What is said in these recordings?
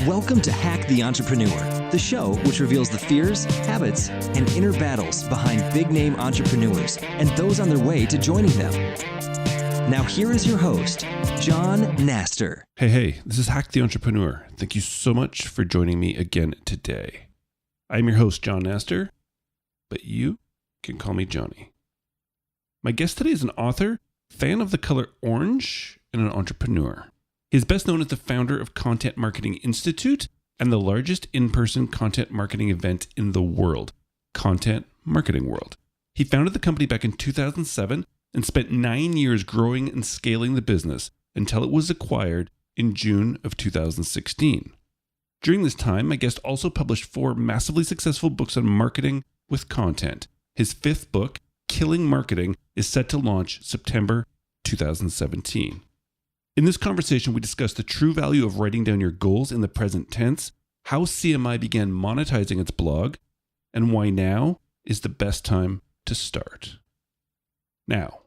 Welcome to Hack the Entrepreneur, the show which reveals the fears, habits, and inner battles behind big-name entrepreneurs and those on their way to joining them. Now here is your host, John Naster. Hey, this is Hack the Entrepreneur. Thank you so much for joining me again today. I'm your host, John Naster, but you can call me Johnny. My guest today is an author, fan of the color orange, and an entrepreneur. He is best known as the founder of Content Marketing Institute and the largest in-person content marketing event in the world, Content Marketing World. He founded the company back in 2007 and spent 9 years growing and scaling the business until it was acquired in June of 2016. During this time, my guest also published 4 massively successful books on marketing with content. His 5th book, Killing Marketing, is set to launch September 2017. In this conversation, we discuss the true value of writing down your goals in the present tense, how CMI began monetizing its blog, and why now is the best time to start. Now,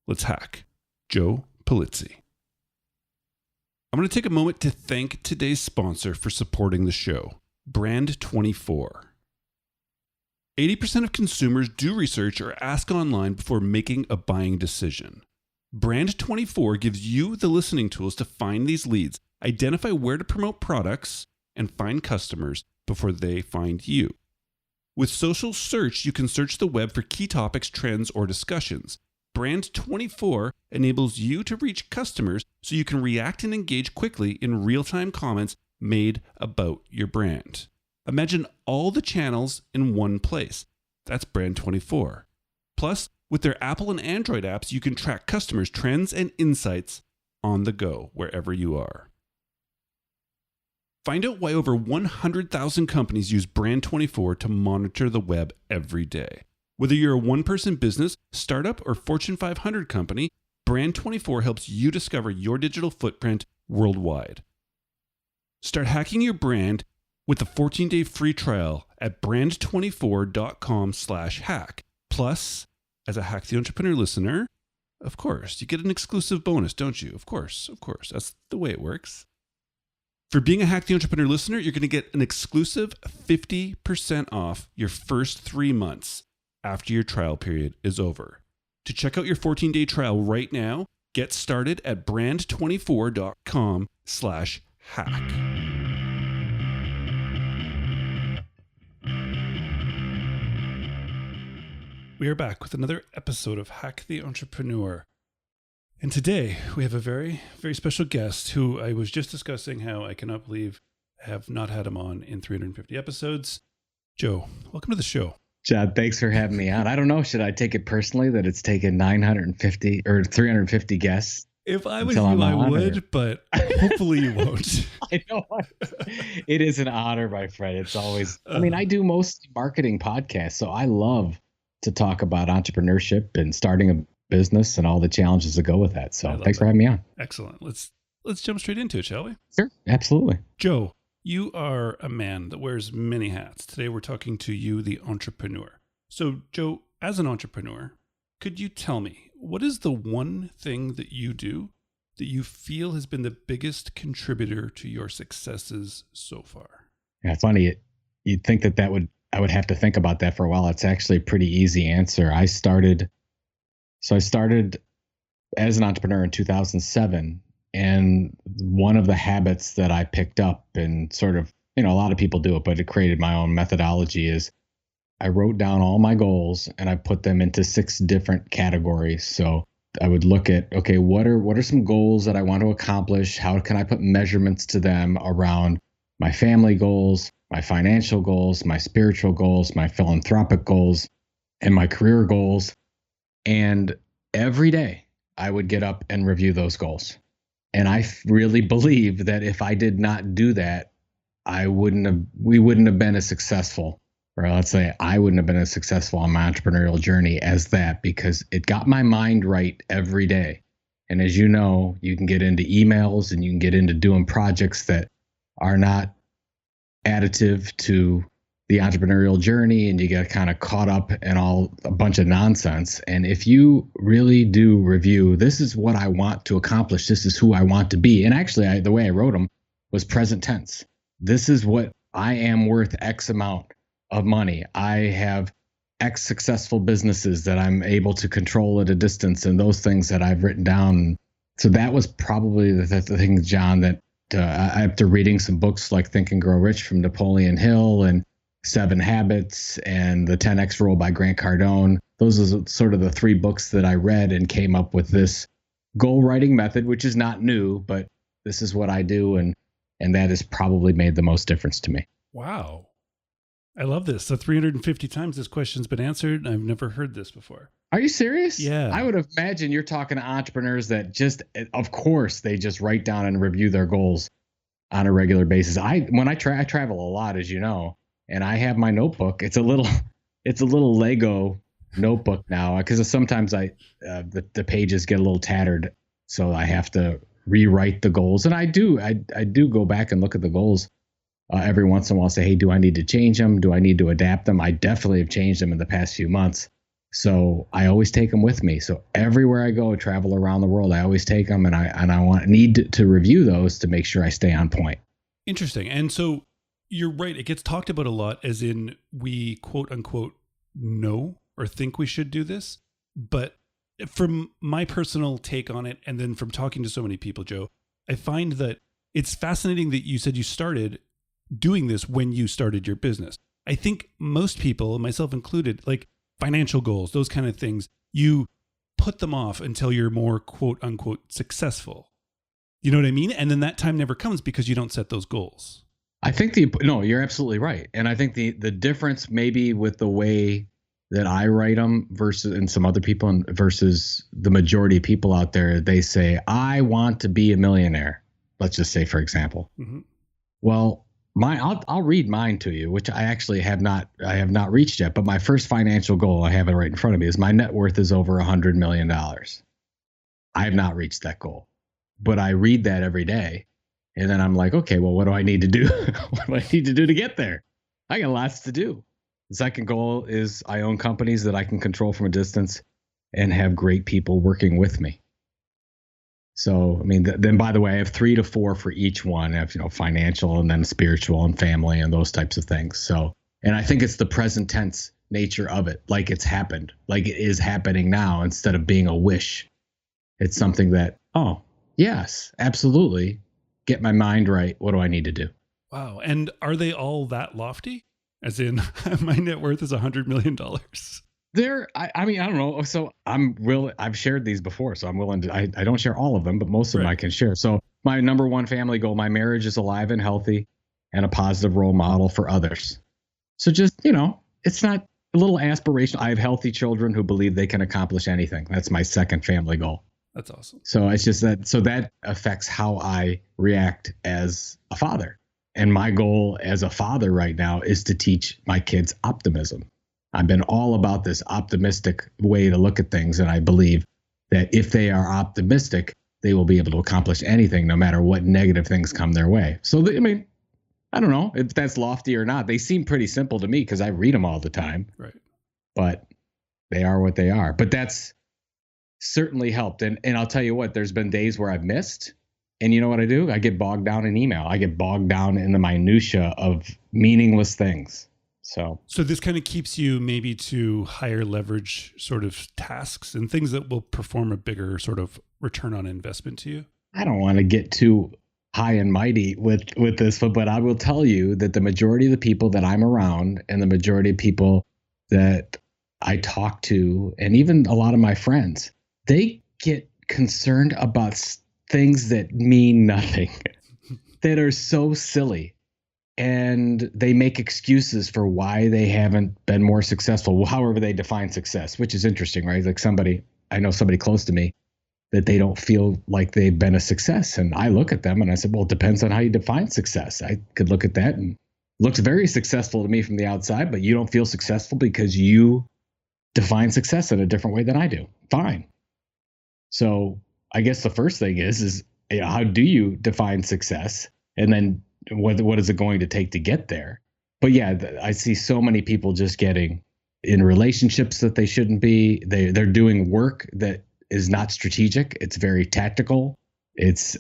let's hack Joe Pulizzi. I'm going to take a moment to thank today's sponsor for supporting the show, Brand24. 80% of consumers do research or ask online before making a buying decision. Brand24 gives you the listening tools to find these leads, identify where to promote products, and find customers before they find you. With social search, you can search the web for key topics, trends, or discussions. Brand24 enables you to reach customers so you can react and engage quickly in real-time comments made about your brand. Imagine all the channels in one place. That's Brand24. Plus, with their Apple and Android apps, you can track customers' trends and insights on the go, wherever you are. Find out why over 100,000 companies use Brand24 to monitor the web every day. Whether you're a one-person business, startup, or Fortune 500 company, Brand24 helps you discover your digital footprint worldwide. Start hacking your brand with a 14-day free trial at brand24.com/hack. Plus, as a Hack the Entrepreneur listener, of course, you get an exclusive bonus, don't you? Of course. That's the way it works. For being a Hack the Entrepreneur listener, you're going to get an exclusive 50% off your first 3 months after your trial period is over. To check out your 14-day trial right now, get started at brand24.com/hack. We are back with another episode of Hack the Entrepreneur. And today we have a very, very special guest who I was just discussing how I cannot believe I have not had him on in 350 episodes. Joe, welcome to the show. John, thanks for having me on. I don't know, should I take it personally that it's taken 950 or 350 guests? If I was you, I would, but hopefully you won't. I know. It is an honor, my friend. It's always, I do most marketing podcasts, so I love to talk about entrepreneurship and starting a business and all the challenges that go with that. So thanks for having me on. Excellent. Let's jump straight into it, shall we? Sure. Absolutely. Joe, you are a man that wears many hats. Today we're talking to you, the entrepreneur. So Joe, as an entrepreneur, could you tell me what is the one thing that you do that you feel has been the biggest contributor to your successes so far? Yeah, it's funny. You'd think that I would have to think about that for a while. It's actually a pretty easy answer. I started as an entrepreneur in 2007. And one of the habits that I picked up and sort of, a lot of people do it, but it created my own methodology is I wrote down all my goals and I put them into 6 different categories. So I would look at, okay, what are some goals that I want to accomplish? How can I put measurements to them around my family goals, my financial goals, my spiritual goals, my philanthropic goals, and my career goals. And every day I would get up and review those goals. And I really believe that if I did not do that, we wouldn't have been as successful, or let's say I wouldn't have been as successful on my entrepreneurial journey as that, because it got my mind right every day. And as you know, you can get into emails and you can get into doing projects that are not additive to the entrepreneurial journey and you get kind of caught up in a bunch of nonsense. And if you really do review, this is what I want to accomplish. This is who I want to be. And actually, the way I wrote them was present tense. This is what I am worth X amount of money. I have X successful businesses that I'm able to control at a distance, and those things that I've written down. So that was probably the thing, John, that after reading some books like Think and Grow Rich from Napoleon Hill and 7 Habits and the 10X Rule by Grant Cardone, those are sort of the 3 books that I read and came up with this goal writing method, which is not new, but this is what I do. And that has probably made the most difference to me. Wow. I love this. So 350 times this question's been answered. I've never heard this before. Are you serious? Yeah. I would imagine you're talking to entrepreneurs that just, of course, they just write down and review their goals on a regular basis. I travel a lot, as you know, and I have my notebook. It's a little Lego notebook now because sometimes the pages get a little tattered, so I have to rewrite the goals. And I do go back and look at the goals every once in a while. Say, hey, do I need to change them? Do I need to adapt them? I definitely have changed them in the past few months. So I always take them with me. So everywhere I go, travel around the world, I always take them, and I need to review those to make sure I stay on point. Interesting. And so you're right. It gets talked about a lot as in we quote unquote know or think we should do this. But from my personal take on it, and then from talking to so many people, Joe, I find that it's fascinating that you said you started doing this when you started your business. I think most people, myself included, like financial goals, those kind of things, you put them off until you're more quote unquote successful. You know what I mean? And then that time never comes because you don't set those goals. I think you're absolutely right. And I think the difference maybe with the way that I write them and some other people versus the majority of people out there, they say, I want to be a millionaire. Let's just say, for example. Mm-hmm. Well, I'll read mine to you, which I actually have not reached yet. But my first financial goal, I have it right in front of me, is my net worth is over $100 million. I have not reached that goal, but I read that every day. And then I'm like, okay, well, what do I need to do? What do I need to do to get there? I got lots to do. The second goal is I own companies that I can control from a distance and have great people working with me. So, I mean, then by the way, I have 3 to 4 for each one. I have, financial and then spiritual and family and those types of things. So, and I think it's the present tense nature of it. Like it's happened, like it is happening now instead of being a wish. It's something that, oh, yes, absolutely. Get my mind right. What do I need to do? Wow. And are they all that lofty? As in, my net worth is $100 million. I mean, I don't know. So I've shared these before, so I'm willing to, I don't share all of them, but most of them I can share. So my number one family goal, my marriage is alive and healthy and a positive role model for others. So just, it's not a little aspirational. I have healthy children who believe they can accomplish anything. That's my second family goal. That's awesome. So it's just that affects how I react as a father. And my goal as a father right now is to teach my kids optimism. I've been all about this optimistic way to look at things. And I believe that if they are optimistic, they will be able to accomplish anything, no matter what negative things come their way. So, I don't know if that's lofty or not. They seem pretty simple to me because I read them all the time. Right. But they are what they are. But that's certainly helped. And I'll tell you what, there's been days where I've missed. And you know what I do? I get bogged down in email. I get bogged down in the minutia of meaningless things. So this kind of keeps you maybe to higher leverage sort of tasks and things that will perform a bigger sort of return on investment to you. I don't want to get too high and mighty with this, but I will tell you that the majority of the people that I'm around and the majority of people that I talk to, and even a lot of my friends, they get concerned about things that mean nothing, that are so silly. And they make excuses for why they haven't been more successful, however they define success, which is interesting, right? Like I know somebody close to me that they don't feel like they've been a success. And I look at them and I said, well, it depends on how you define success. I could look at that and it looks very successful to me from the outside, but you don't feel successful because you define success in a different way than I do. Fine. So I guess the first thing is how do you define success? And then what is it going to take to get there? But yeah, I see so many people just getting in relationships that they shouldn't be. They're doing work that is not strategic. It's very tactical.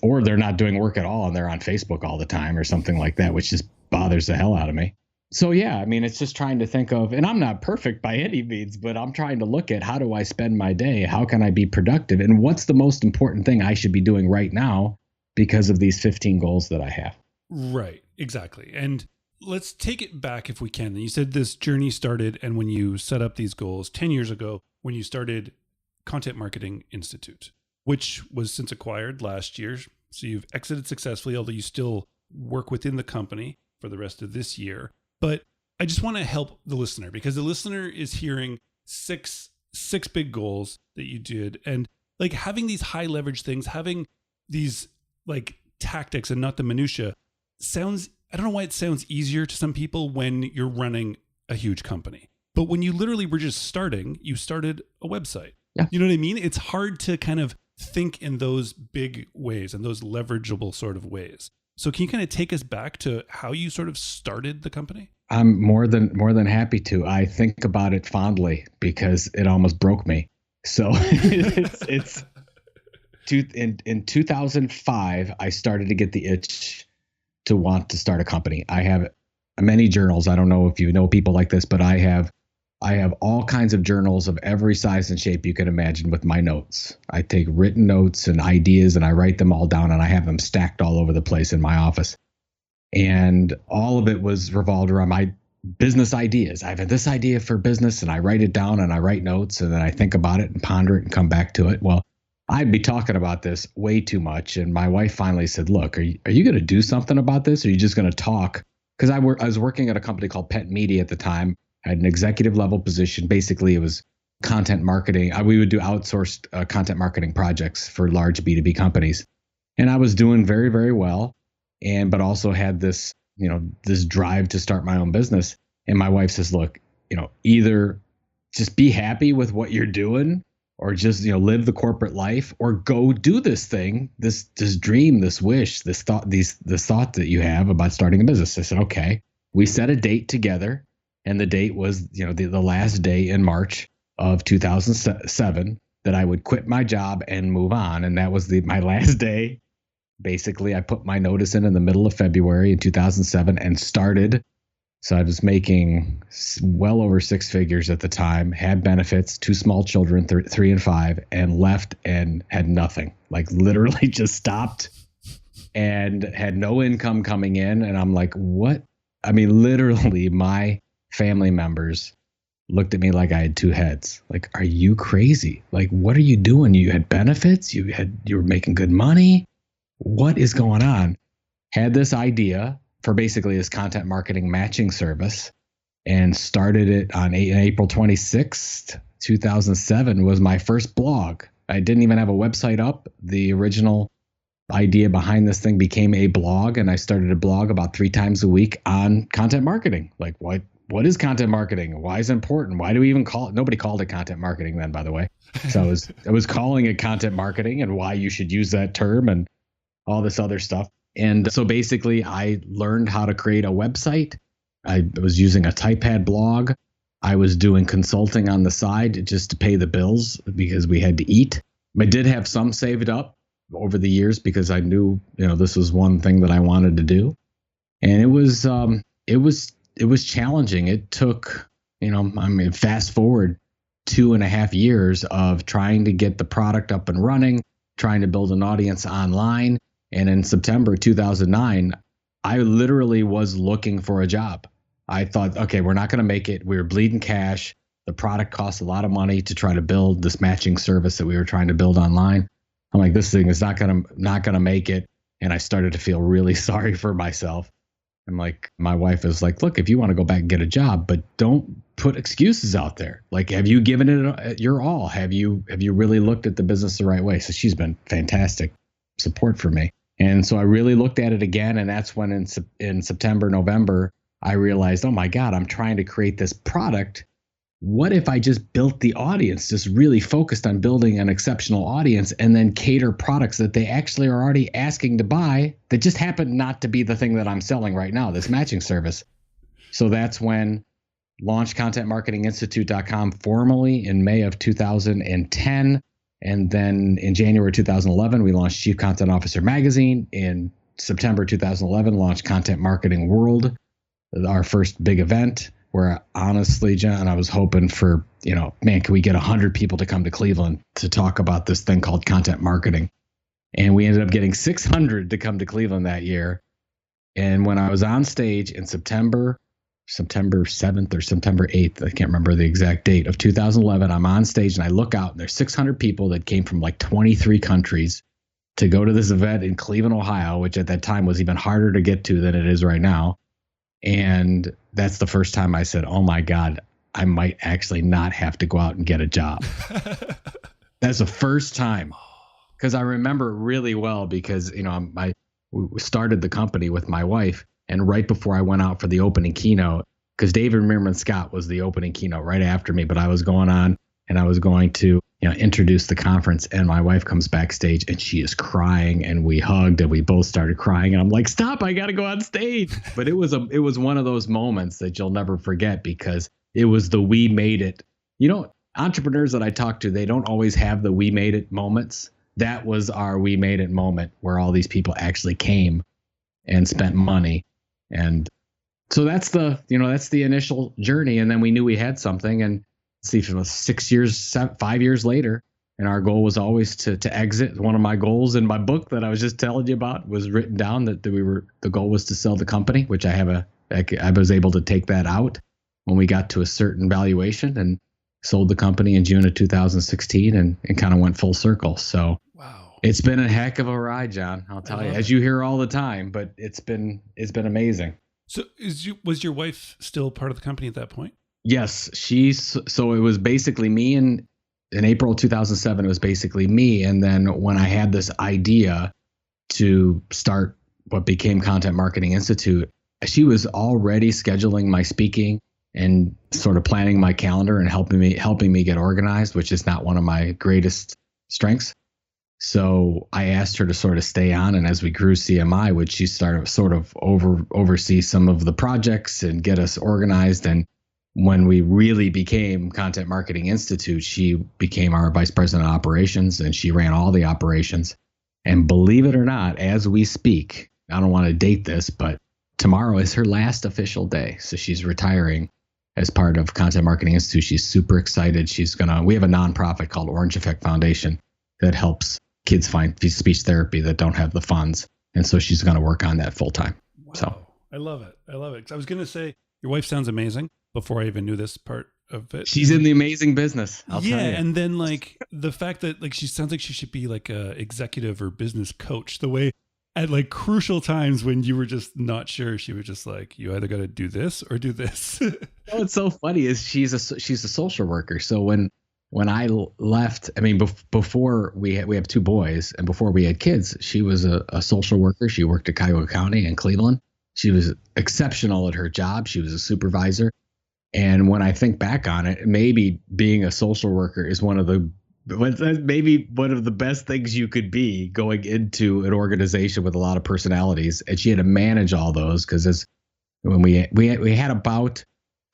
Or they're not doing work at all and they're on Facebook all the time or something like that, which just bothers the hell out of me. So yeah, I mean, it's just trying to think of, and I'm not perfect by any means, but I'm trying to look at how do I spend my day? How can I be productive? And what's the most important thing I should be doing right now because of these 15 goals that I have? Right, exactly. And let's take it back if we can. You said this journey started, and when you set up these goals 10 years ago, when you started Content Marketing Institute, which was since acquired last year. So you've exited successfully, although you still work within the company for the rest of this year. But I just want to help the listener, because the listener is hearing six big goals that you did. And like having these high leverage things, having these like tactics and not the minutia sounds, I don't know why it sounds easier to some people when you're running a huge company. But when you literally were just starting, you started a website. Yeah. You know what I mean? It's hard to kind of think in those big ways and those leverageable sort of ways. So can you kind of take us back to how you sort of started the company? I'm more than happy to. I think about it fondly because it almost broke me. So in 2005, I started to get the itch to want to start a company. I have many journals. I don't know if you know people like this, but I have all kinds of journals of every size and shape you can imagine with my notes. I take written notes and ideas and I write them all down and I have them stacked all over the place in my office. And all of it was revolved around my business ideas. I have this idea for business and I write it down and I write notes and then I think about it and ponder it and come back to it. Well, I'd be talking about this way too much. And my wife finally said, look, are you going to do something about this? Or are you just going to talk? Because I was working at a company called Pet Media at the time. I had an executive level position. Basically, it was content marketing. We would do outsourced content marketing projects for large B2B companies. And I was doing very, very well. But also had this drive to start my own business. And my wife says, look, either just be happy with what you're doing or just, live the corporate life or go do this thing, this dream, this wish, this thought that you have about starting a business. I said, okay. We set a date together. And the date was, the last day in March of 2007 that I would quit my job and move on. And that was my last day. Basically, I put my notice in the middle of February in 2007 and started. So I was making well over six figures at the time, had benefits, two small children, 3 and 5, and left and had nothing. Like literally just stopped and had no income coming in. And I'm like, what? I mean, literally my family members looked at me like I had two heads. Like, are you crazy? Like, what are you doing? You had benefits. You were making good money. What is going on? Had this idea for basically this content marketing matching service and started it on April 26th, 2007 was my first blog. I didn't even have a website up. The original idea behind this thing became a blog, and I started a blog about 3 times a week on content marketing. Like, what is content marketing? Why is it important? Why do we even call it? Nobody called it content marketing then, by the way. So I was calling it content marketing and why you should use that term and all this other stuff. And so basically I learned how to create a website. I was using a typepad blog. I was doing consulting on the side just to pay the bills because we had to eat. I did have some saved up over the years because I knew, this was one thing that I wanted to do. And it was challenging. It took, fast forward 2.5 years of trying to get the product up and running, trying to build an audience online. And in September 2009, I literally was looking for a job. I thought, okay, we're not going to make it. We were bleeding cash. The product cost a lot of money to try to build this matching service that we were trying to build online. I'm like, this thing is not going to make it. And I started to feel really sorry for myself. I'm like, my wife is like, look, if you want to go back and get a job, but don't put excuses out there. Like, have you given it your all? Have you really looked at the business the right way? So she's been fantastic support for me. And so I really looked at it again. And that's when in September, November, I realized, oh my God, I'm trying to create this product. What if I just built the audience, just really focused on building an exceptional audience and then cater products that they actually are already asking to buy that just happen not to be the thing that I'm selling right now, this matching service. So that's when launched contentmarketinginstitute.com formally in May of 2010. And then in January 2011, we launched Chief Content Officer Magazine. In September 2011, launched Content Marketing World, our first big event, where honestly, John, I was hoping for, man, can we get 100 people to come to Cleveland to talk about this thing called content marketing? And we ended up getting 600 to come to Cleveland that year. And when I was on stage in September 7th or September 8th, I can't remember the exact date of 2011, I'm on stage and I look out and there's 600 people that came from like 23 countries to go to this event in Cleveland, Ohio, which at that time was even harder to get to than it is right now. And that's the first time I said, oh my God, I might actually not have to go out and get a job. That's the first time. Because I remember really well because, we started the company with my wife. And right before I went out for the opening keynote, because David Meerman Scott was the opening keynote right after me, but I was going on and I was going to, introduce the conference, and my wife comes backstage and she is crying, and we hugged and we both started crying, and I'm like, stop, I got to go on stage. But it was one of those moments that you'll never forget because it was the we made it. Entrepreneurs that I talk to, they don't always have the we made it moments. That was our we made it moment where all these people actually came and spent money. And so that's the initial journey. And then we knew we had something, and see, if it was 5 years later, and our goal was always to exit. One of my goals in my book that I was just telling you about was written down that the goal was to sell the company, which I was able to take that out when we got to a certain valuation and sold the company in June of 2016 and kind of went full circle. So wow, it's been a heck of a ride, John. I'll tell you, as you hear all the time, but it's been amazing. So was your wife still part of the company at that point? Yes, so it was basically me in April 2007, it was basically me. And then when I had this idea to start what became Content Marketing Institute, she was already scheduling my speaking and sort of planning my calendar and helping me get organized, which is not one of my greatest strengths. So I asked her to sort of stay on, and as we grew CMI, would she sort of oversee some of the projects and get us organized. And when we really became Content Marketing Institute, she became our vice president of operations, and she ran all the operations. And believe it or not, as we speak, I don't want to date this, but tomorrow is her last official day. So she's retiring as part of Content Marketing Institute. She's super excited. We have a nonprofit called Orange Effect Foundation that helps kids find speech therapy that don't have the funds. And so she's going to work on that full time. Wow. So I love it. I was going to say, your wife sounds amazing before I even knew this part of it. She's in the amazing business. I'll tell you. And then like the fact that like she sounds like she should be like a executive or business coach, the way at like crucial times when you were just not sure, she was just like, you either got to do this or do this. What's so funny is she's a social worker. So when I left, I mean, before we have two boys, and before we had kids, she was a social worker. She worked at Cuyahoga County in Cleveland. She was exceptional at her job. She was a supervisor. And when I think back on it, maybe being a social worker is maybe one of the best things you could be, going into an organization with a lot of personalities. And she had to manage all those because when we had about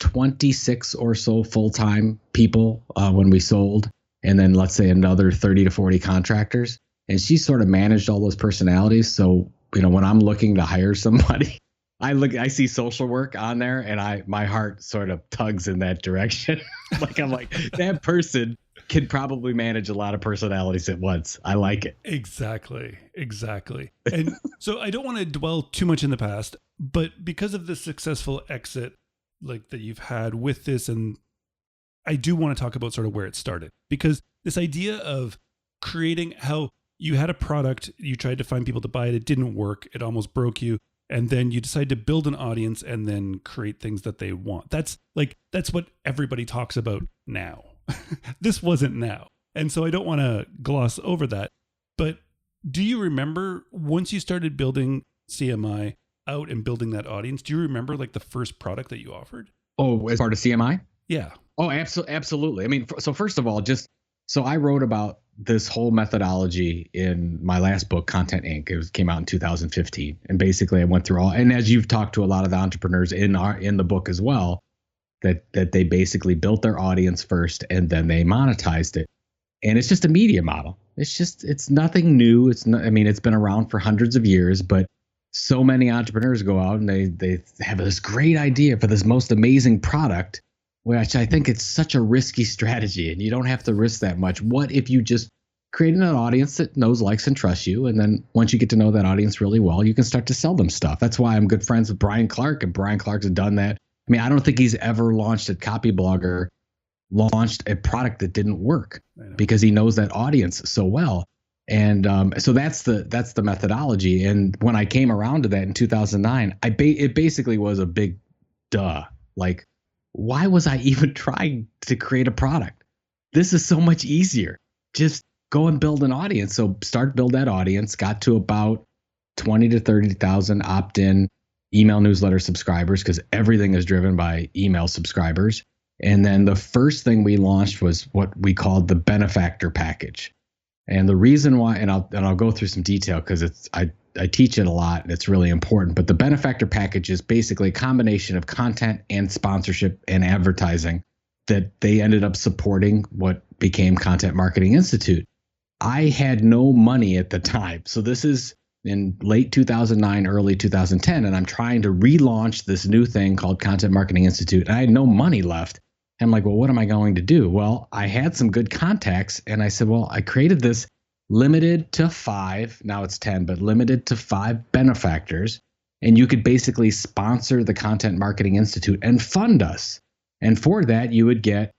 26 or so full-time people when we sold, and then let's say another 30 to 40 contractors. And she sort of managed all those personalities. So, when I'm looking to hire somebody, I see social work on there, and my heart sort of tugs in that direction. I'm like, that person can probably manage a lot of personalities at once. I like it. Exactly. And so I don't want to dwell too much in the past, but because of the successful exit like that you've had with this, and I do want to talk about sort of where it started, because this idea of creating, how you had a product, you tried to find people to buy it, it didn't work, it almost broke you. And then you decide to build an audience and then create things that they want. That's what everybody talks about now. This wasn't now. And so I don't want to gloss over that. But do you remember once you started building CMI out and building that audience, do you remember like the first product that you offered? Oh, as part of CMI? Yeah. Oh, absolutely. I mean, so first of all, so I wrote about this whole methodology in my last book, Content Inc. Came out in 2015. And basically I went through all, and as you've talked to a lot of the entrepreneurs in the book as well, that they basically built their audience first and then they monetized it. And it's just a media model. It's nothing new. It's been around for hundreds of years, but so many entrepreneurs go out and they have this great idea for this most amazing product, which I think it's such a risky strategy, and you don't have to risk that much. What if you just create an audience that knows, likes, and trusts you, and then once you get to know that audience really well, you can start to sell them stuff. That's why I'm good friends with Brian Clark, and Brian Clark's done that. I mean, I don't think he's ever launched a Copyblogger, launched a product that didn't work because he knows that audience so well. And so that's the methodology. And when I came around to that in 2009, it basically was a big duh. Like, why was I even trying to create a product? This is so much easier. Just go and build an audience. So build that audience, got to about 20 to 30,000 opt-in email newsletter subscribers, because everything is driven by email subscribers. And then the first thing we launched was what we called the benefactor package. And the reason why, and I'll go through some detail because I teach it a lot and it's really important. But the benefactor package is basically a combination of content and sponsorship and advertising that they ended up supporting what became Content Marketing Institute. I had no money at the time. So this is in late 2009, early 2010, and I'm trying to relaunch this new thing called Content Marketing Institute. And I had no money left. I'm like, well, what am I going to do? Well, I had some good contacts, and I said, well, I created this limited to 5, now it's 10, but limited to 5 benefactors. And you could basically sponsor the Content Marketing Institute and fund us. And for that, you would get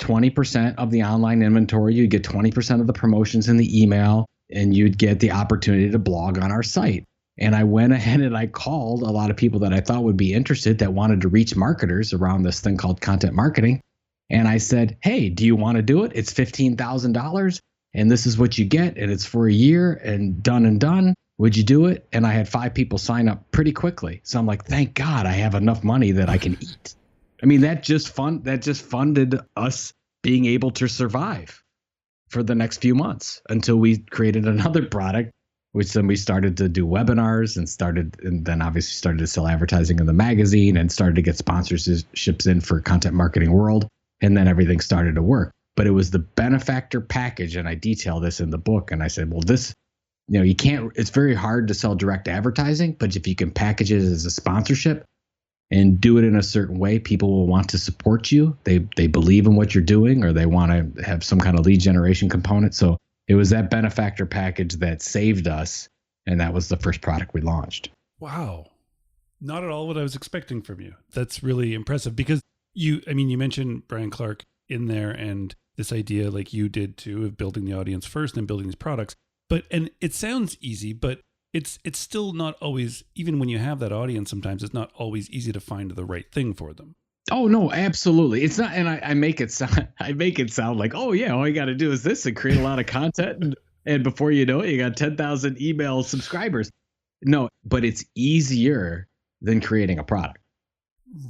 20% of the online inventory, you'd get 20% of the promotions in the email, and you'd get the opportunity to blog on our site. And I went ahead and I called a lot of people that I thought would be interested that wanted to reach marketers around this thing called content marketing. And I said, hey, do you want to do it? It's $15,000 and this is what you get. And it's for a year and done. Would you do it? And I had 5 people sign up pretty quickly. So I'm like, thank God I have enough money that I can eat. I mean, that just funded us being able to survive for the next few months until we created another product, which then we started to do webinars and then obviously started to sell advertising in the magazine and started to get sponsorships in for Content Marketing World. And then everything started to work. But it was the benefactor package. And I detail this in the book. And I said, well, this, you can't, it's very hard to sell direct advertising, but if you can package it as a sponsorship and do it in a certain way, people will want to support you. They believe in what you're doing, or they want to have some kind of lead generation component. So it was that benefactor package that saved us. And that was the first product we launched. Wow. Not at all what I was expecting from you. That's really impressive because you mentioned Brian Clark in there and this idea like you did too of building the audience first and building these products. And it sounds easy, but it's still not always, even when you have that audience, sometimes it's not always easy to find the right thing for them. Oh no, absolutely. It's not. And I make it sound like, oh yeah, all you got to do is this and create a lot of content. And before you know it, you got 10,000 email subscribers. No, but it's easier than creating a product.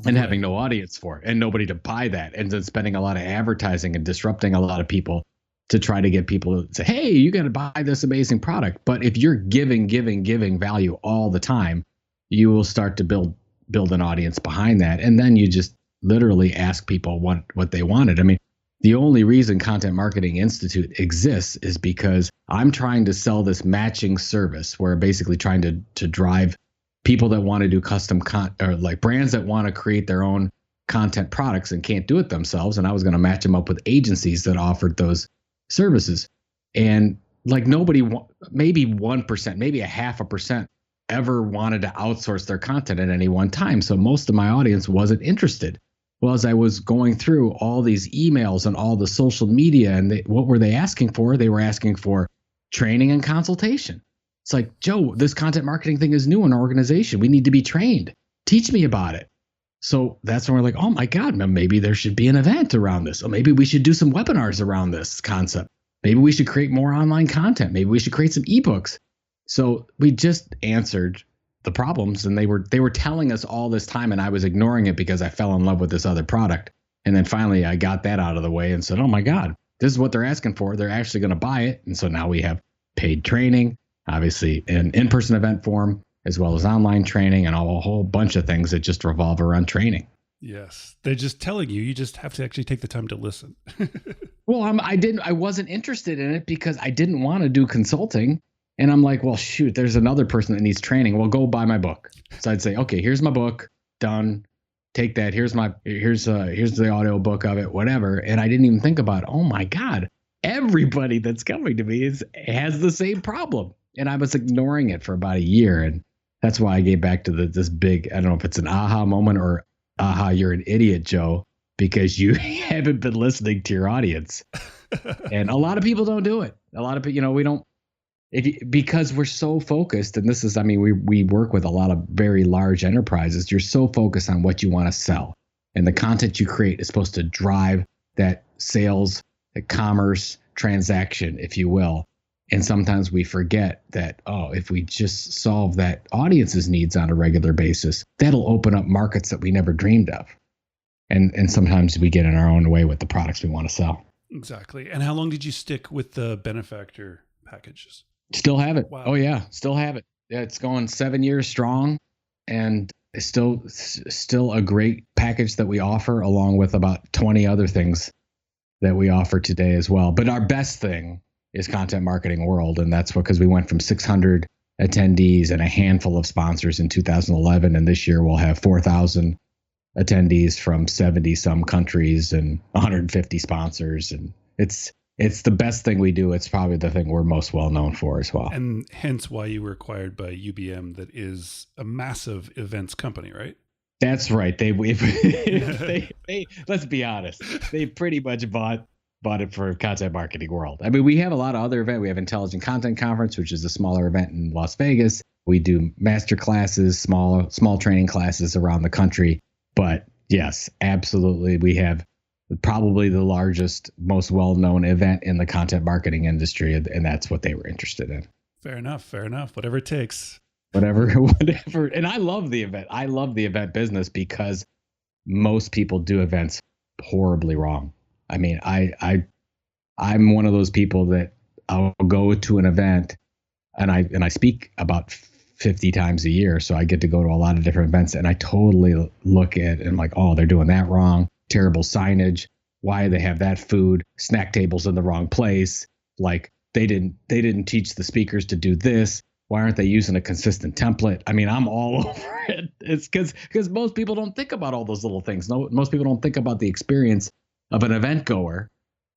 And having no audience for it and nobody to buy that, and then spending a lot of advertising and disrupting a lot of people to try to get people to say, hey, you got to buy this amazing product. But if you're giving value all the time, you will start to build an audience behind that. And then you just literally ask people what they wanted. I mean, the only reason Content Marketing Institute exists is because I'm trying to sell this matching service where basically trying to drive people that want to do custom or like brands that want to create their own content products and can't do it themselves. And I was going to match them up with agencies that offered those services. And like maybe 1%, maybe 0.5% ever wanted to outsource their content at any one time. So most of my audience wasn't interested. Well, as I was going through all these emails and all the social media, and what were they asking for? They were asking for training and consultation. It's like, Joe, this content marketing thing is new in our organization. We need to be trained. Teach me about it. So that's when we're like, oh my God, maybe there should be an event around this. Or maybe we should do some webinars around this concept. Maybe we should create more online content. Maybe we should create some ebooks. So we just answered the problems, and they were telling us all this time, and I was ignoring it because I fell in love with this other product. And then finally I got that out of the way and said, oh my God, this is what they're asking for. They're actually going to buy it. And so now we have paid training, obviously an in-person event form, as well as online training and a whole bunch of things that just revolve around training. Yes. They're just telling you, you just have to actually take the time to listen. Well, I wasn't interested in it because I didn't want to do consulting. And I'm like, well, shoot, there's another person that needs training. Well, go buy my book. So I'd say, okay, here's my book, done. Take that. Here's the audio book of it, whatever. And I didn't even think about, oh my God, everybody that's coming to me has the same problem. And I was ignoring it for about a year. And that's why I gave back to this big, I don't know if it's an aha moment or aha, you're an idiot, Joe, because you haven't been listening to your audience. And a lot of people don't do it. A lot of people, we don't, because we're so focused, and this is, I mean, we work with a lot of very large enterprises. You're so focused on what you want to sell, and the content you create is supposed to drive that sales, the commerce transaction, if you will. And sometimes we forget that, if we just solve that audience's needs on a regular basis, that'll open up markets that we never dreamed of. And sometimes we get in our own way with the products we want to sell. Exactly. And how long did you stick with the benefactor packages? Still have it. Wow. Oh yeah, still have it. Yeah, it's going 7 years strong, and it's still a great package that we offer, along with about 20 other things that we offer today as well. But our best thing is Content Marketing World, and that's because we went from 600 attendees and a handful of sponsors in 2011, and this year we'll have 4,000 attendees from 70 some countries and 150 sponsors, and it's the best thing we do. It's probably the thing we're most well known for as well. And hence why you were acquired by UBM, that is a massive events company, right? That's right. They let's be honest. They pretty much bought it for Content Marketing World. I mean, we have a lot of other events. We have Intelligent Content Conference, which is a smaller event in Las Vegas. We do master classes, small training classes around the country. But yes, absolutely. We have probably the largest, most well-known event in the content marketing industry, and that's what they were interested in. Fair enough. Whatever it takes. Whatever. And I love the event. I love the event business because most people do events horribly wrong. I mean, I'm one of those people that I'll go to an event and I speak about 50 times a year. So I get to go to a lot of different events, and I totally look at it and I'm like, oh, they're doing that wrong. Terrible signage. Why do they have that food? Snack tables in the wrong place. Like they didn't teach the speakers to do this. Why aren't they using a consistent template? I mean, I'm all over it. It's because most people don't think about all those little things. No, most people don't think about the experience of an event goer,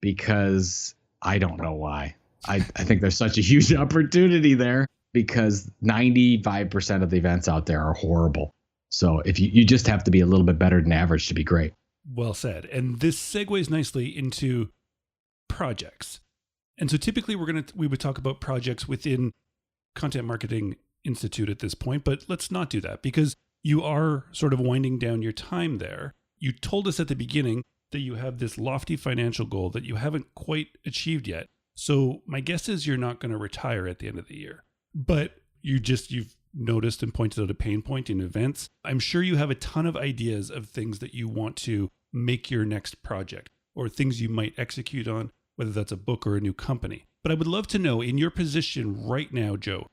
because I don't know why. I think there's such a huge opportunity there, because 95% of the events out there are horrible. So if you just have to be a little bit better than average to be great. Well said. And this segues nicely into projects. And so typically we would talk about projects within Content Marketing Institute at this point, but let's not do that, because you are sort of winding down your time there. You told us at the beginning that you have this lofty financial goal that you haven't quite achieved yet. So my guess is you're not going to retire at the end of the year, but you've noticed and pointed out a pain point in events. I'm sure you have a ton of ideas of things that you want to make your next project, or things you might execute on, whether that's a book or a new company. But I would love to know, in your position right now, Joe,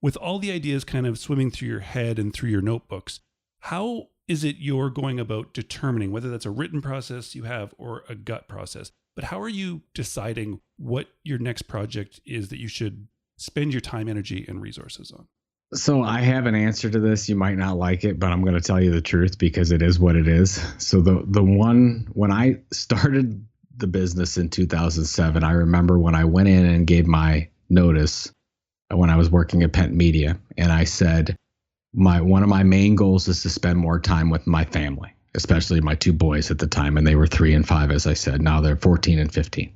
with all the ideas kind of swimming through your head and through your notebooks, how is it you're going about determining whether that's a written process you have or a gut process? But how are you deciding what your next project is that you should spend your time, energy, and resources on? So I have an answer to this. You might not like it, but I'm going to tell you the truth because it is what it is. So the one, when I started the business in 2007, I remember when I went in and gave my notice when I was working at Pent Media, and I said, one of my main goals is to spend more time with my family, especially my two boys at the time. And they were 3 and 5, as I said. Now they're 14 and 15.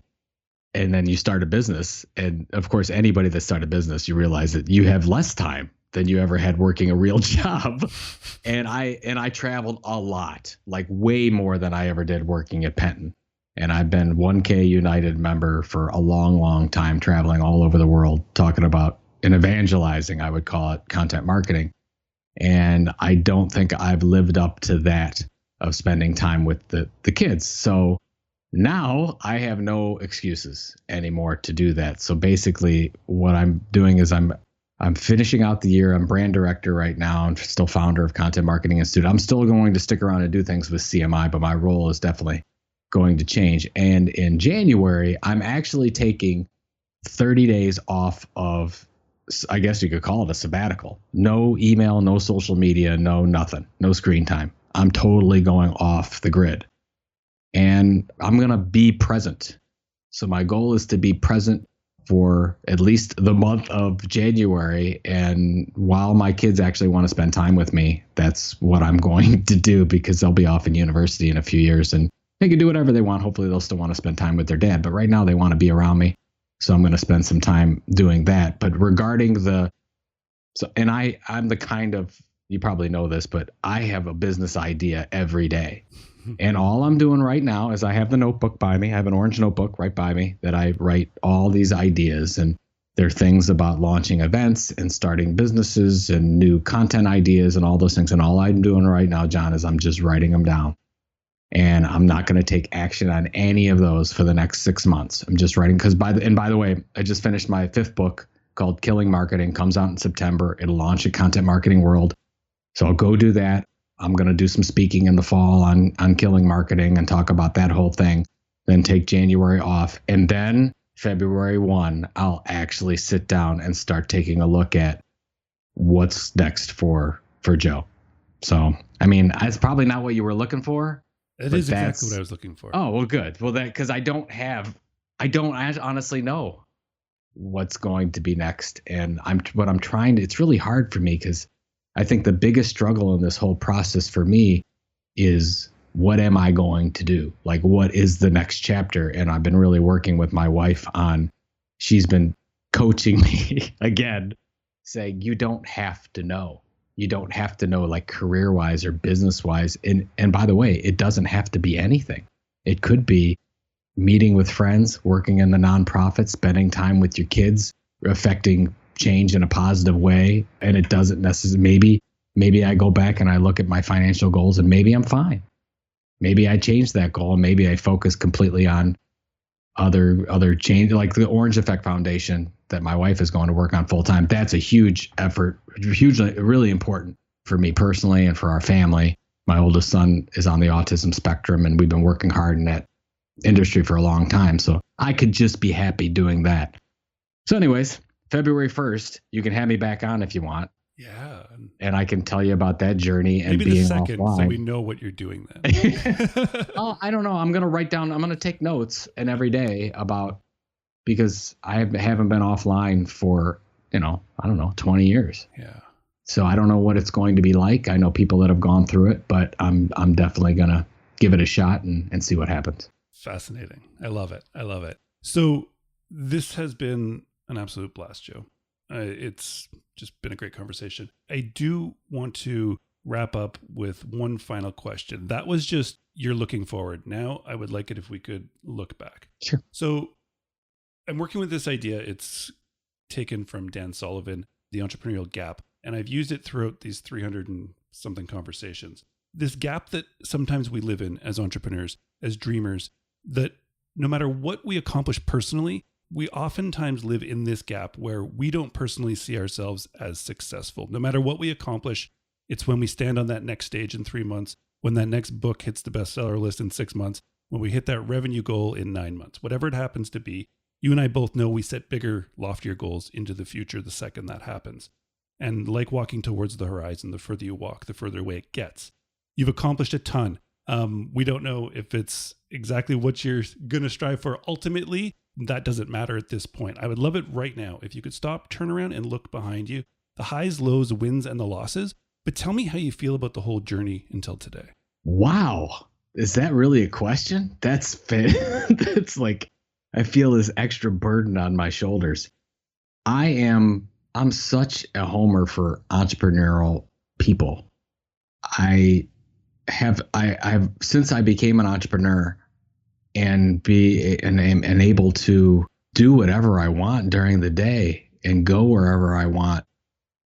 And then you start a business. And of course, anybody that started a business, you realize that you have less time than you ever had working a real job. And I traveled a lot, like way more than I ever did working at Penton. And I've been 1K United member for a long, long time, traveling all over the world, talking about and evangelizing, I would call it, content marketing. And I don't think I've lived up to that of spending time with the kids. So Now I have no excuses anymore to do that. So basically what I'm doing is I'm finishing out the year. I'm brand director right now. I'm still founder of Content Marketing Institute. I'm still going to stick around and do things with CMI, but my role is definitely going to change. And in January, I'm actually taking 30 days off of, I guess you could call it a sabbatical. No email, no social media, no nothing, no screen time. I'm totally going off the grid. And I'm going to be present. So my goal is to be present for at least the month of January. And while my kids actually want to spend time with me, that's what I'm going to do, because they'll be off in university in a few years and they can do whatever they want. Hopefully they'll still want to spend time with their dad. But right now they want to be around me. So I'm going to spend some time doing that. But regarding I'm the kind of, you probably know this, but I have a business idea every day. And all I'm doing right now is I have the notebook by me. I have an orange notebook right by me that I write all these ideas. And there are things about launching events and starting businesses and new content ideas and all those things. And all I'm doing right now, John, is I'm just writing them down. And I'm not going to take action on any of those for the next 6 months. I'm just writing because by the way, I just finished my 5th book called Killing Marketing. Comes out in September. It'll launch at Content Marketing World. So I'll go do that. I'm going to do some speaking in the fall on Killing Marketing and talk about that whole thing. Then take January off. And then February 1, I'll actually sit down and start taking a look at what's next for Joe. So, I mean, that's probably not what you were looking for. That is exactly what I was looking for. Oh, well, good. Well, because I don't honestly know what's going to be next. And it's really hard for me because I think the biggest struggle in this whole process for me is, what am I going to do? Like, what is the next chapter? And I've been really working with my wife she's been coaching me again, saying, you don't have to know. You don't have to know, like, career-wise or business-wise. And by the way, it doesn't have to be anything. It could be meeting with friends, working in the nonprofit, spending time with your kids, affecting change in a positive way. And it doesn't necessarily, maybe I go back and I look at my financial goals and maybe I'm fine. Maybe I change that goal and maybe I focus completely on other change, like the Orange Effect Foundation that my wife is going to work on full time. That's a huge effort, hugely, really important for me personally and for our family. My oldest son is on the autism spectrum and we've been working hard in that industry for a long time. So I could just be happy doing that. So anyways, February 1st, you can have me back on if you want. Yeah. And I can tell you about that journey and maybe being the second, offline. so we know what you're doing then. Oh, I don't know. I'm going to write down, I'm going to take notes and every day because I haven't been offline for, 20 years. Yeah. So I don't know what it's going to be like. I know people that have gone through it, but I'm definitely going to give it a shot and see what happens. Fascinating. I love it. So this has been an absolute blast, Joe. It's just been a great conversation. I do want to wrap up with one final question. That was just, you're looking forward. Now I would like it if we could look back. Sure. So I'm working with this idea. It's taken from Dan Sullivan, The Entrepreneurial Gap, and I've used it throughout these 300 and something conversations. This gap that sometimes we live in as entrepreneurs, as dreamers, that no matter what we accomplish personally, we oftentimes live in this gap where we don't personally see ourselves as successful. No matter what we accomplish, it's when we stand on that next stage in 3 months, when that next book hits the bestseller list in 6 months, when we hit that revenue goal in 9 months, whatever it happens to be. You and I both know we set bigger, loftier goals into the future the second that happens. And like walking towards the horizon, the further you walk, the further away it gets. You've accomplished a ton. We don't know if it's exactly what you're going to strive for ultimately. That doesn't matter at this point. I would love it right now if you could stop, turn around, and look behind you. The highs, lows, wins, and the losses. But tell me how you feel about the whole journey until today. Wow. Is that really a question? That's like, I feel this extra burden on my shoulders. I'm such a homer for entrepreneurial people. I've since I became an entrepreneur and am able to do whatever I want during the day and go wherever I want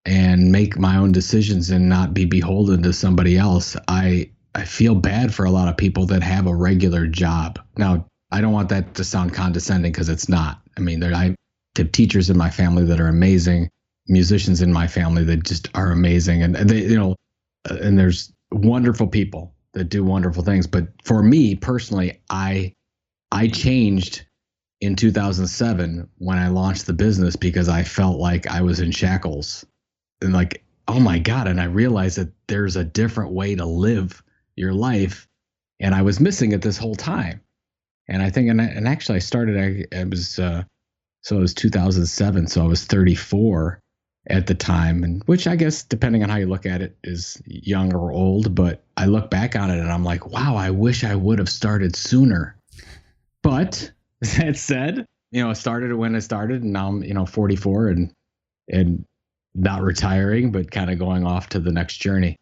and make my own decisions and not be beholden to somebody else. I feel bad for a lot of people that have a regular job. Now, I don't want that to sound condescending because it's not. I mean, I have teachers in my family that are amazing, musicians in my family that just are amazing, and they, and there's wonderful people that do wonderful things. But for me personally, I changed in 2007 when I launched the business because I felt like I was in shackles and like, oh my God. And I realized that there's a different way to live your life. And I was missing it this whole time. And I think, and actually I started, it was, so it was 2007. So I was 34 at the time, and which I guess, depending on how you look at it, is young or old. But I look back on it and I'm like, wow, I wish I would have started sooner. But that said, I started when I started, and now I'm, 44 and not retiring, but kind of going off to the next journey.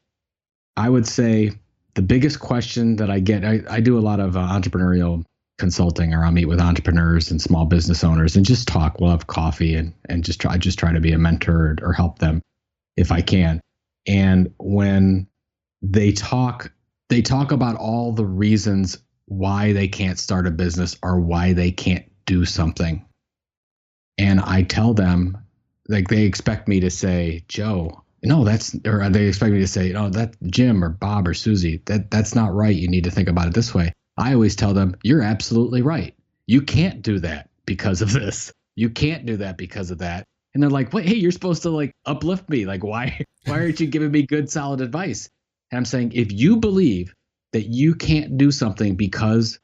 I would say the biggest question that I get, I do a lot of entrepreneurial consulting, or I'll meet with entrepreneurs and small business owners and just talk. We'll have coffee and just try to be a mentor or help them if I can. And when they talk about all the reasons why they can't start a business or why they can't do something. And I tell them, like, they expect me to say, Joe, no, or they expect me to say, oh, that Jim or Bob or Susie, that's not right. You need to think about it this way. I always tell them, you're absolutely right. You can't do that because of this. You can't do that because of that. And they're like, wait, hey, you're supposed to like uplift me. Like, why aren't you giving me good, solid advice? And I'm saying, if you believe that you can't do something because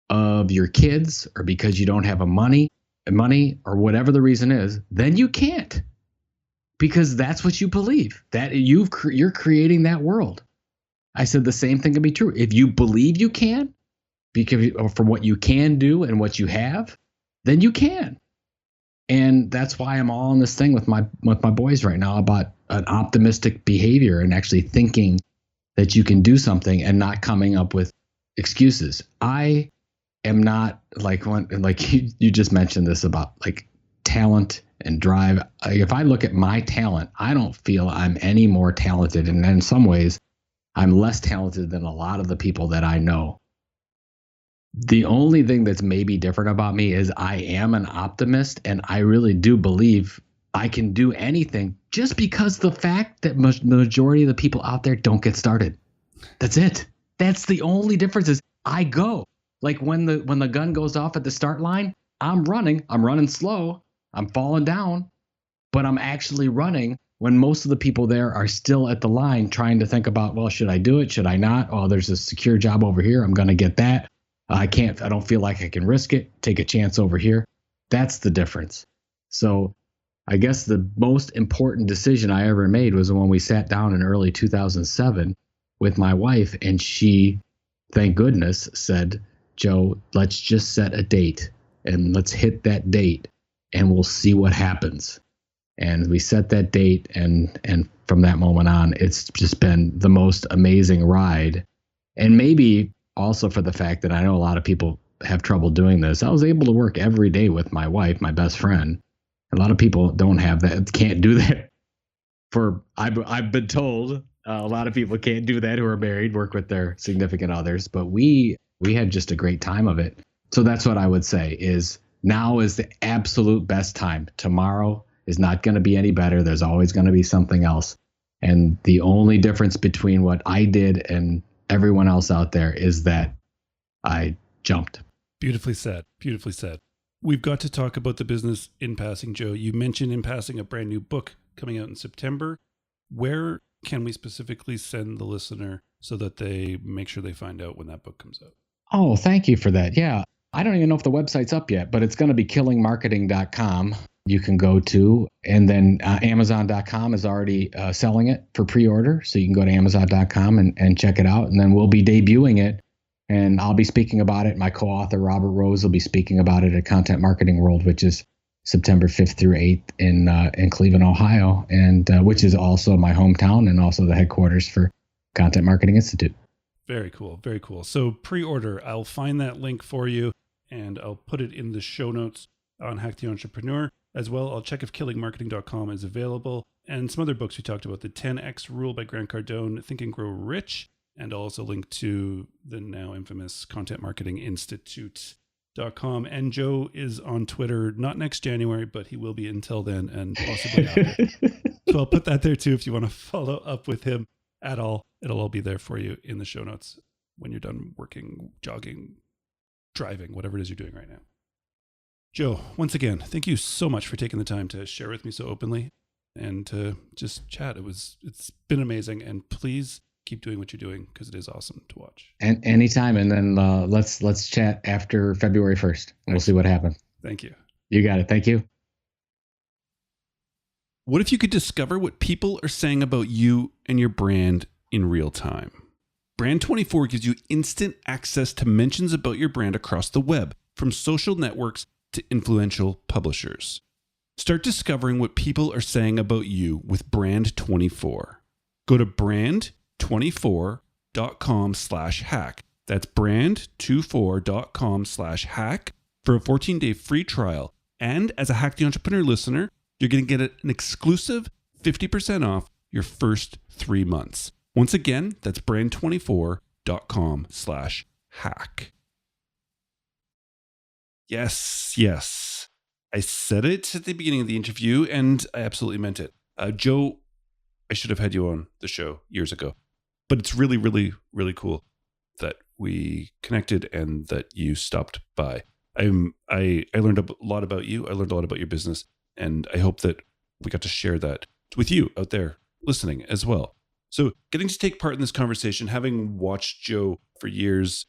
of your kids or because you don't have money or whatever the reason is, then you can't, because that's what you believe, that you're creating that world. I said the same thing can be true. If you believe you can, because for what you can do and what you have, then you can. And that's why I'm all on this thing with my boys right now about an optimistic behavior and actually thinking that you can do something and not coming up with excuses. I am not like you just mentioned this about like talent and drive. If I look at my talent, I don't feel I'm any more talented. And in some ways, I'm less talented than a lot of the people that I know. The only thing that's maybe different about me is I am an optimist, and I really do believe I can do anything, just because the fact that the majority of the people out there don't get started. That's it. That's the only difference. Is I go. Like when the gun goes off at the start line, I'm running slow, I'm falling down, but I'm actually running when most of the people there are still at the line trying to think about, well, should I do it? Should I not? Oh, there's a secure job over here. I'm going to get that. I don't feel like I can risk it. Take a chance over here. That's the difference. So I guess the most important decision I ever made was when we sat down in early 2007 with my wife, and she, thank goodness, said, Joe, let's just set a date and let's hit that date and we'll see what happens. And we set that date, and from that moment on, it's just been the most amazing ride. And maybe also for the fact that I know a lot of people have trouble doing this, I was able to work every day with my wife, my best friend. A lot of people don't have that, can't do that. I've been told a lot of people can't do that who are married, work with their significant others, but we had just a great time of it. So that's what I would say is now is the absolute best time. Tomorrow is not going to be any better. There's always going to be something else. And the only difference between what I did and everyone else out there is that I jumped. Beautifully said. Beautifully said. We've got to talk about the business in passing, Joe. You mentioned in passing a brand new book coming out in September. Where can we specifically send the listener so that they make sure they find out when that book comes out? Oh, thank you for that. Yeah. I don't even know if the website's up yet, but it's going to be killingmarketing.com. You can go to, and then Amazon.com is already selling it for pre-order. So you can go to Amazon.com and check it out. And then we'll be debuting it, and I'll be speaking about it. My co-author, Robert Rose, will be speaking about it at Content Marketing World, which is September 5th through 8th in Cleveland, Ohio, and which is also my hometown and also the headquarters for Content Marketing Institute. Very cool. Very cool. So pre-order, I'll find that link for you, and I'll put it in the show notes on Hack the Entrepreneur. As well, I'll check if killingmarketing.com is available, and some other books we talked about, the 10X Rule by Grant Cardone, Think and Grow Rich, and I'll also link to the now infamous Content Marketing Institute. joe.com. And Joe is on Twitter, not next January, but he will be until then and possibly after. So I'll put that there too if you want to follow up with him at all. It'll all be there for you in the show notes when you're done working, jogging, driving, whatever it is you're doing right now. Joe, once again, thank you so much for taking the time to share with me so openly and to just chat. It's been amazing. And please keep doing what you're doing because it is awesome to watch. And anytime. And then let's chat after February 1st. We'll see what happens. Thank you. You got it. Thank you. What if you could discover what people are saying about you and your brand in real time? Brand24 gives you instant access to mentions about your brand across the web, from social networks to influential publishers. Start discovering what people are saying about you with Brand24. Go to brand24.com/hack. That's brand24.com/hack for a 14-day free trial. And as a Hack the Entrepreneur listener, you're going to get an exclusive 50% off your first 3 months. Once again, that's brand24.com/hack. Yes. I said it at the beginning of the interview, and I absolutely meant it. Joe, I should have had you on the show years ago, but it's really, really, really cool that we connected and that you stopped by. I learned a lot about you. I learned a lot about your business, and I hope that we got to share that with you out there listening as well. So getting to take part in this conversation, having watched Joe for years,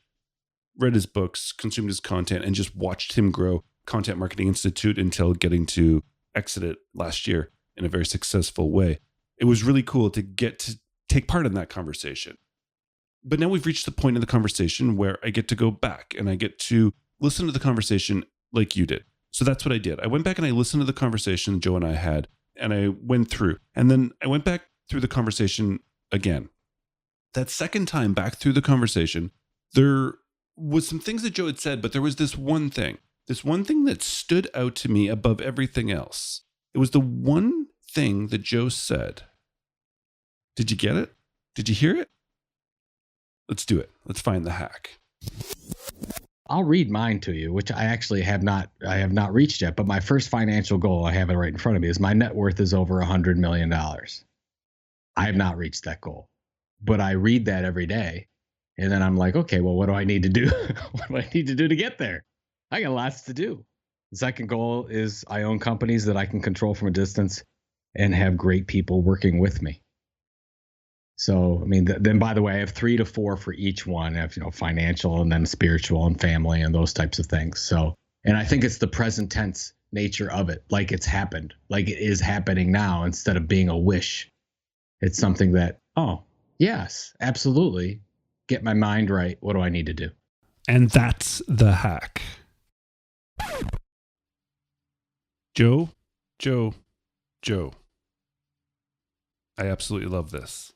read his books, consumed his content, and just watched him grow Content Marketing Institute until getting to exit it last year in a very successful way. It was really cool to get to take part in that conversation. But now we've reached the point in the conversation where I get to go back and I get to listen to the conversation like you did. So that's what I did. I went back and I listened to the conversation Joe and I had, and I went through. And then I went back through the conversation again. That second time back through the conversation, there was some things that Joe had said, but there was this one thing that stood out to me above everything else. It was the one thing that Joe said. Did you get it? Did you hear it? Let's do it. Let's find the hack. I'll read mine to you, which I actually have not reached yet. But my first financial goal, I have it right in front of me, is my net worth is over $100 million. I have not reached that goal, but I read that every day. And then I'm like, okay, well, what do I need to do? What do I need to do to get there? I got lots to do. The second goal is I own companies that I can control from a distance and have great people working with me. So, I mean, then by the way, I have 3 to 4 for each one. I have, financial and then spiritual and family and those types of things. So, and I think it's the present tense nature of it. Like it's happened, like it is happening now instead of being a wish. It's something that, oh, yes, absolutely. Get my mind right. What do I need to do? And that's the hack. Joe. I absolutely love this.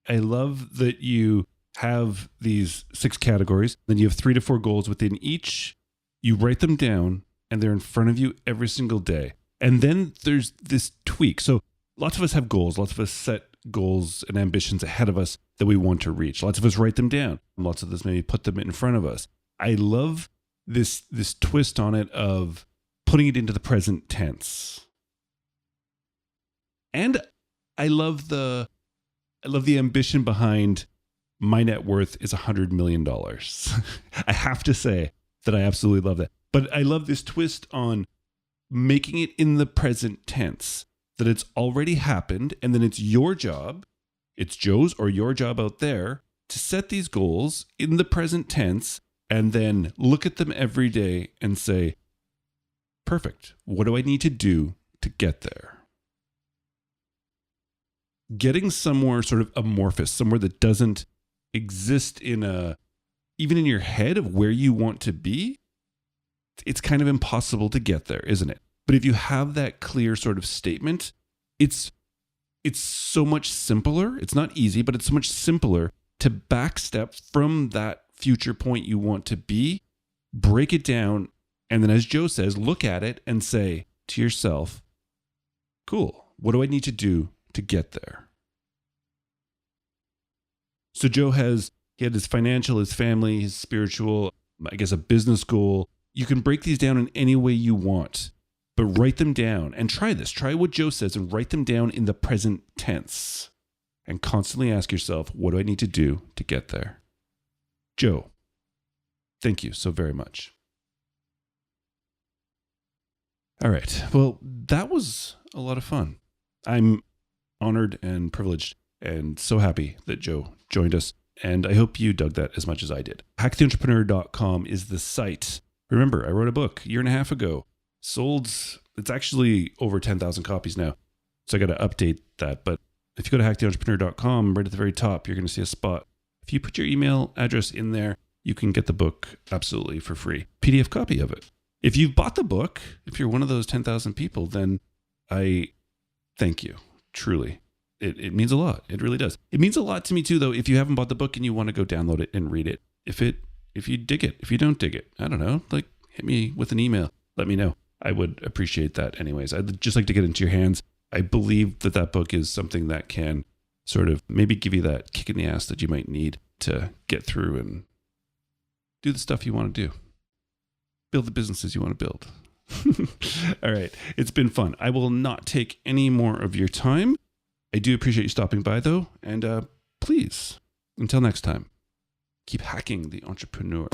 I love that you have these 6 categories, then you have 3 to 4 goals within each. You write them down and they're in front of you every single day. And then there's this tweak. So lots of us have goals. Lots of us set goals and ambitions ahead of us that we want to reach. Lots of us write them down. Lots of us maybe put them in front of us. I love this twist on it of putting it into the present tense. And I love the ambition behind my net worth is $100 million. I have to say that I absolutely love that. But I love this twist on making it in the present tense, that it's already happened, and then it's your job, it's Joe's or your job out there, to set these goals in the present tense and then look at them every day and say, perfect, what do I need to do to get there? Getting somewhere sort of amorphous, somewhere that doesn't exist even in your head of where you want to be, it's kind of impossible to get there, isn't it? But if you have that clear sort of statement, it's so much simpler. It's not easy, but it's so much simpler to backstep from that future point you want to be, break it down, and then as Joe says, look at it and say to yourself, cool, what do I need to do to get there? So Joe he had his financial, his family, his spiritual, I guess a business goal. You can break these down in any way you want, but write them down and try this. Try what Joe says and write them down in the present tense and constantly ask yourself, what do I need to do to get there? Joe, thank you so very much. All right. Well, that was a lot of fun. I'm honored and privileged and so happy that Joe joined us. And I hope you dug that as much as I did. HackTheEntrepreneur.com is the site. Remember, I wrote a book a year and a half ago. Sold, it's actually over 10,000 copies now. So I got to update that. But if you go to HackTheEntrepreneur.com, right at the very top, you're going to see a spot. If you put your email address in there, you can get the book absolutely for free. PDF copy of it. If you've bought the book, if you're one of those 10,000 people, then I thank you, truly. It means a lot. It really does. It means a lot to me too, though, if you haven't bought the book and you want to go download it and read it. If you dig it, if you don't dig it, I don't know, like hit me with an email. Let me know. I would appreciate that anyways. I'd just like to get into your hands. I believe that book is something that can sort of maybe give you that kick in the ass that you might need to get through and do the stuff you want to do. Build the businesses you want to build. All right. It's been fun. I will not take any more of your time. I do appreciate you stopping by, though. And please, until next time, keep hacking the entrepreneur.